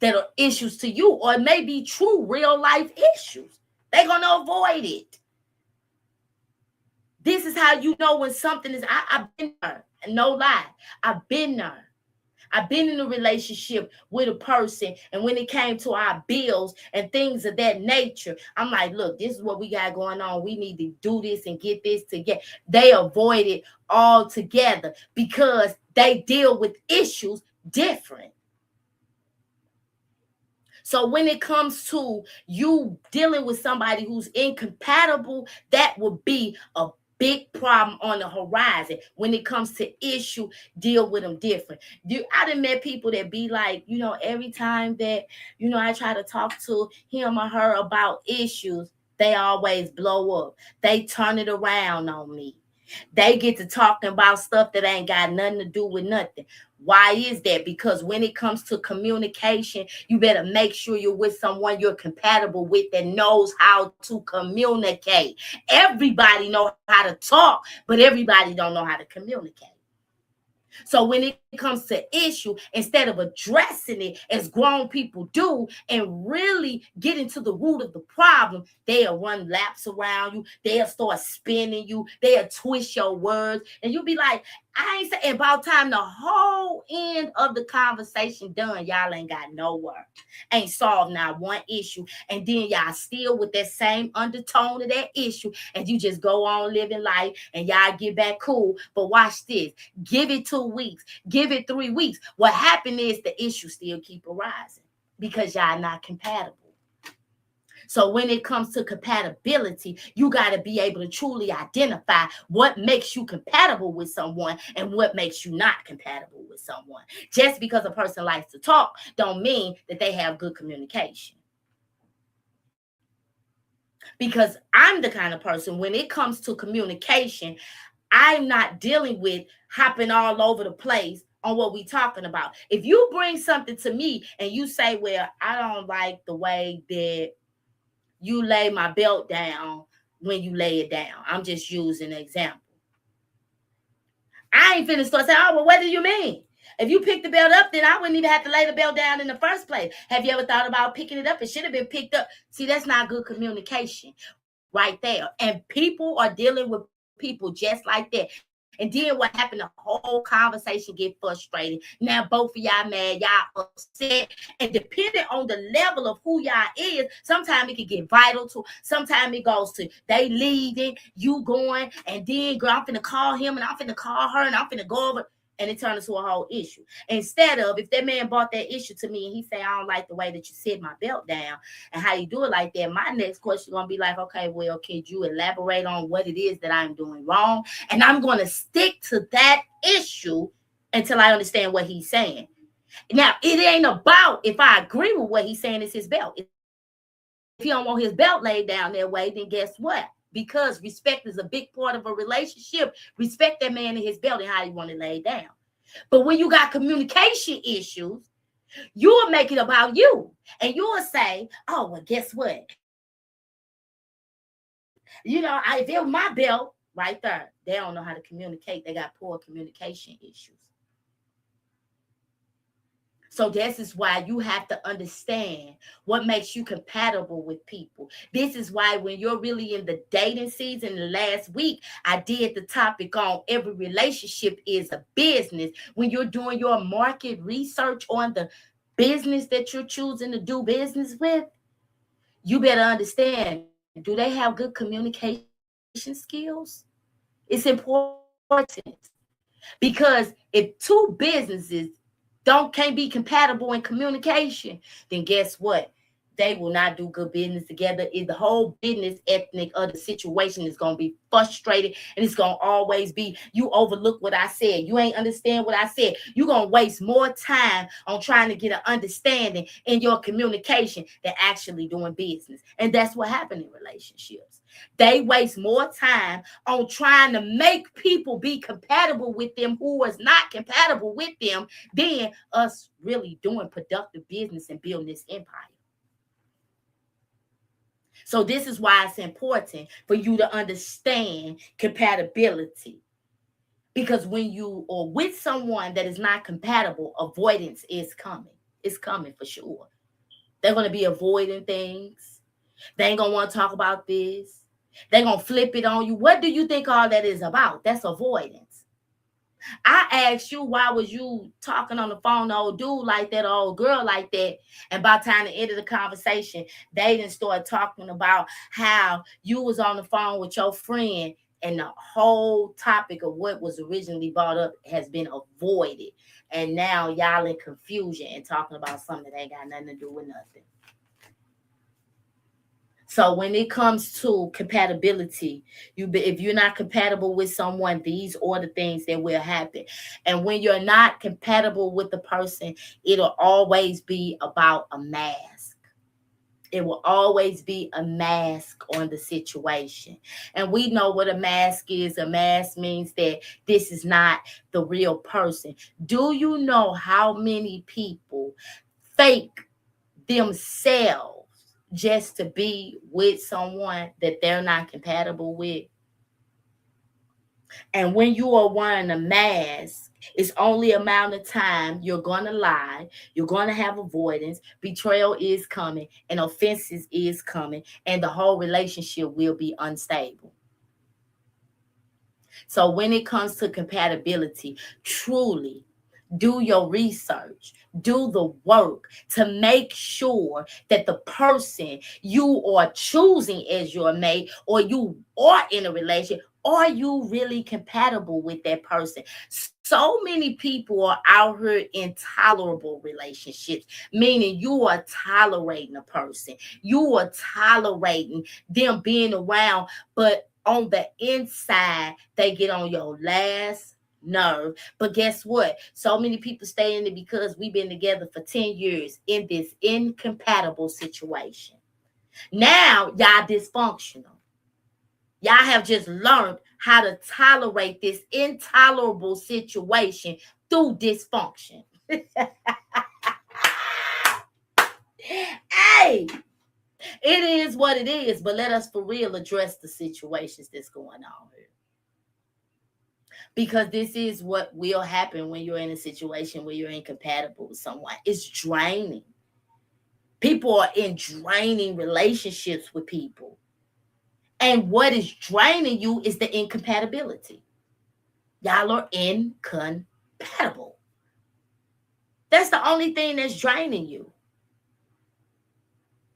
that are issues to you, or it may be true real life issues. They're going to avoid it. This is how you know when something is, I've been there, no lie. I've been there. I've been in a relationship with a person, and when it came to our bills and things of that nature, I'm like, look, this is what we got going on. We need to do this and get this together. They avoid it altogether because they deal with issues different. So when it comes to you dealing with somebody who's incompatible, that would be a big problem on the horizon. When it comes to issue, deal with them different. I done met people that be like, every time that, I try to talk to him or her about issues, they always blow up. They turn it around on me. They get to talking about stuff that ain't got nothing to do with nothing. Why is that? Because when it comes to communication, you better make sure you're with someone you're compatible with that knows how to communicate. Everybody know how to talk, but everybody don't know how to communicate. So when it comes to issue, instead of addressing it as grown people do and really getting to the root of the problem, they'll run laps around you. They'll start spinning you. They'll twist your words. And you'll be like, I ain't saying about time the whole end of the conversation done. Y'all ain't got no word. Ain't solved not one issue. And then y'all still with that same undertone of that issue. And you just go on living life and y'all get back cool. But watch this. Give it 2 weeks. Give it 3 weeks. What happened is the issue still keep arising because y'all not compatible. So when it comes to compatibility, you got to be able to truly identify what makes you compatible with someone and what makes you not compatible with someone. Just because a person likes to talk don't mean that they have good communication. Because I'm the kind of person, when it comes to communication, I'm not dealing with hopping all over the place on what we talking about. If you bring something to me and you say, well, I don't like the way that you lay my belt down when you lay it down. I'm just using an example. I ain't finna start saying, oh, well, what do you mean? If you pick the belt up, then I wouldn't even have to lay the belt down in the first place. Have you ever thought about picking it up? It should have been picked up. See, that's not good communication right there. And people are dealing with people just like that. And then what happened, the whole conversation get frustrated. Now both of y'all mad, y'all upset. And depending on the level of who y'all is, sometimes it can get vital to, sometimes it goes to they leaving, you going, and then girl, I'm finna call him and I'm finna call her and I'm finna go over. And it turned into a whole issue. Instead of, if that man brought that issue to me and he say, I don't like the way that you sit my belt down and how you do it like that, my next question gonna be like, okay, well, could you elaborate on what it is that I'm doing wrong? And I'm gonna stick to that issue until I understand what he's saying. Now, it ain't about if I agree with what he's saying is his belt. If he don't want his belt laid down that way, then guess what? Because respect is a big part of a relationship. Respect that man and his belt and how you want it laid down. But when you got communication issues, you will make it about you. And you will say, oh, well, guess what? If it was my belt right there, they don't know how to communicate. They got poor communication issues. So this is why you have to understand what makes you compatible with people. This is why when you're really in the dating season, the last week, I did the topic on every relationship is a business. When you're doing your market research on the business that you're choosing to do business with, you better understand, do they have good communication skills? It's important. Because if two businesses can't be compatible in communication, then guess what? They will not do good business together. The whole business ethnic of the situation is going to be frustrated, and it's going to always be, you overlook what I said. You ain't understand what I said. You're going to waste more time on trying to get an understanding in your communication than actually doing business. And that's what happened in relationships. They waste more time on trying to make people be compatible with them who is not compatible with them than us really doing productive business and building this empire. So this is why it's important for you to understand compatibility. Because when you are with someone that is not compatible, avoidance is coming. It's coming for sure. They're going to be avoiding things. They ain't going to want to talk about this. They're going to flip it on you. What do you think all that is about? That's avoidance. I asked you, why was you talking on the phone to old dude like that, or old girl like that? And by the time the end of the conversation, they didn't start talking about how you was on the phone with your friend and the whole topic of what was originally brought up has been avoided. And now y'all in confusion and talking about something that ain't got nothing to do with nothing. So when it comes to compatibility, if you're not compatible with someone, these are the things that will happen. And when you're not compatible with the person, it'll always be about a mask. It will always be a mask on the situation. And we know what a mask is. A mask means that this is not the real person. Do you know how many people fake themselves just to be with someone that they're not compatible with? And when you are wearing a mask, it's only amount of time you're gonna lie, you're gonna have avoidance, betrayal is coming, and offenses is coming, and the whole relationship will be unstable. So when it comes to compatibility, truly do your research, do the work to make sure that the person you are choosing as your mate or you are in a relationship, are you really compatible with that person? So many people are out here in tolerable relationships, meaning you are tolerating a person, you are tolerating them being around, but on the inside, they get on your last nerve. But guess what? So many people stay in it because we've been together for 10 years in this incompatible situation. Now, y'all dysfunctional. Y'all have just learned how to tolerate this intolerable situation through dysfunction. Hey, it is what it is, but let us for real address the situations that's going on here. Because this is what will happen when you're in a situation where you're incompatible with someone. It's draining. People are in draining relationships with people. And what is draining you is the incompatibility. Y'all are incompatible. That's the only thing that's draining you.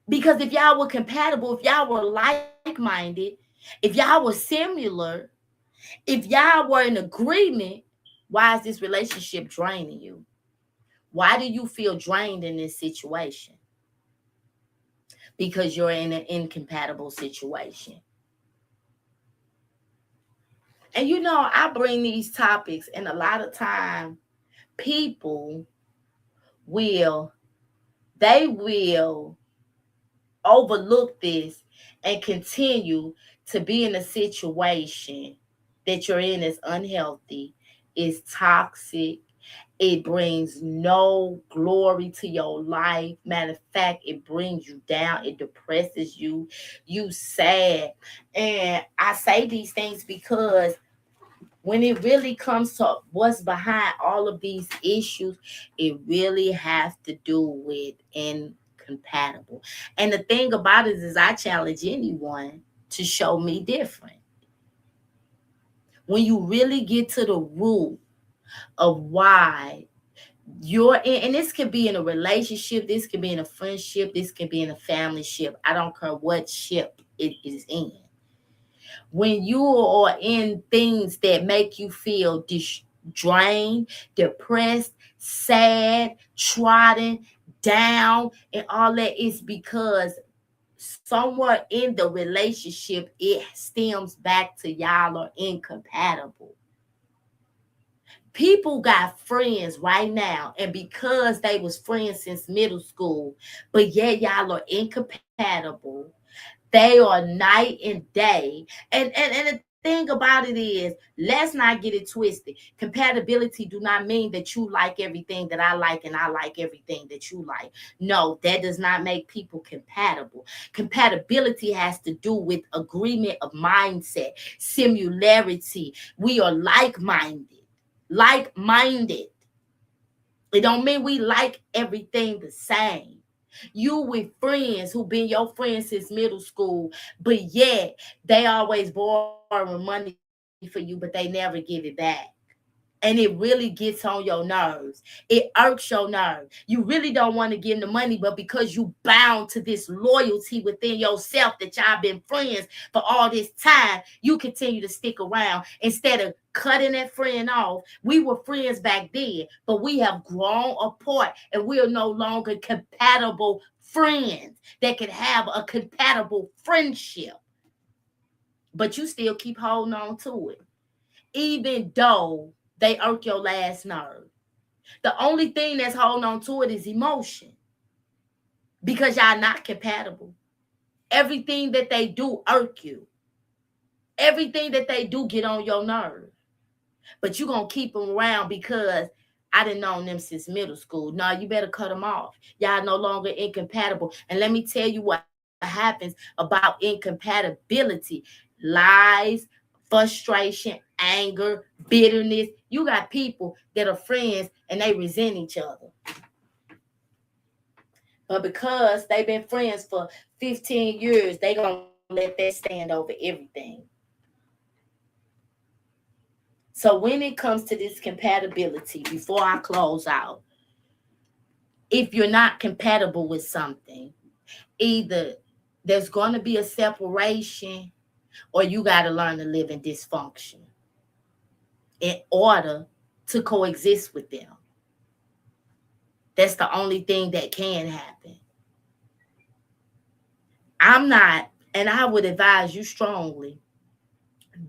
Because if y'all were compatible, if y'all were like minded, if y'all were similar, if y'all were in agreement, why is this relationship draining you? Why do you feel drained in this situation? Because you're in an incompatible situation. And you know, I bring these topics, and a lot of time people will they will overlook this and continue to be in a situation that you're in is unhealthy, is toxic. It brings no glory to your life. Matter of fact, it brings you down. It depresses you. You sad. And I say these things because when it really comes to what's behind all of these issues, it really has to do with incompatible. And the thing about it is, I challenge anyone to show me different. When you really get to the root of why you're in, and this could be in a relationship, this could be in a friendship, this could be in a family ship. I don't care what ship it is in. When you are in things that make you feel drained, depressed, sad, trodden down, and all that, is because somewhere in the relationship it stems back to y'all are incompatible. People got friends right now, and because they was friends since middle school, but yet y'all are incompatible. They are night and day. And the thing about it is, let's not get it twisted. Compatibility do not mean that you like everything that I like and I like everything that you like. No, that does not make people compatible. Compatibility has to do with agreement of mindset, similarity. We are like-minded. Like-minded. It don't mean we like everything the same. You with friends who been your friends since middle school, but yet they always borrowing money for you, but they never give it back. And it really gets on your nerves. It irks your nerves. You really don't want to give them the money, but because you bound to this loyalty within yourself that y'all been friends for all this time, you continue to stick around instead of cutting that friend off. We were friends back then, but we have grown apart and we are no longer compatible friends that can have a compatible friendship. But you still keep holding on to it even though they irk your last nerve. The only thing that's holding on to it is emotion. because y'all not compatible. Everything that they do irk you. Everything that they do get on your nerve. But you gonna keep them around because I done known them since middle school. No, you better cut them off. Y'all no longer incompatible. And let me tell you what happens about incompatibility. Lies, frustration, anger, bitterness. You got people that are friends and they resent each other. But because they've been friends for 15 years, they gonna let that stand over everything. So when it comes to this compatibility, before I close out, if you're not compatible with something, either there's going to be a separation or you got to learn to live in dysfunction in order to coexist with them. That's the only thing that can happen. I'm not, and I would advise you strongly,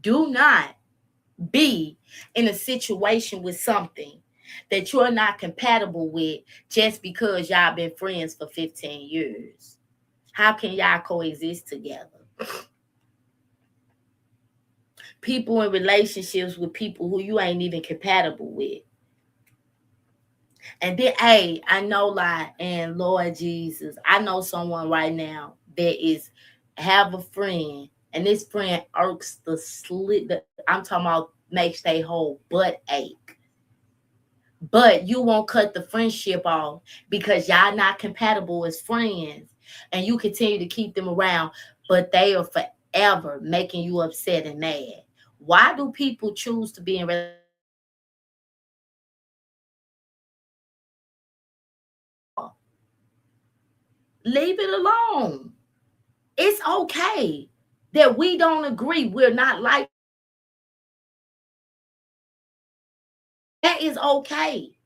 do not be in a situation with something that you're not compatible with just because y'all been friends for 15 years. How can y'all coexist together? People in relationships with people who you ain't even compatible with. And then, hey, I know, like, and Lord Jesus, I know someone right now that is have a friend, and this friend irks the slit. I'm talking about makes they whole butt ache. But you won't cut the friendship off because y'all not compatible as friends, and you continue to keep them around, but they are forever making you upset and mad. Why do people choose to be in relationships with people that they don't agree with? Leave it alone. It's okay that we don't agree. We're not like each other. That is okay.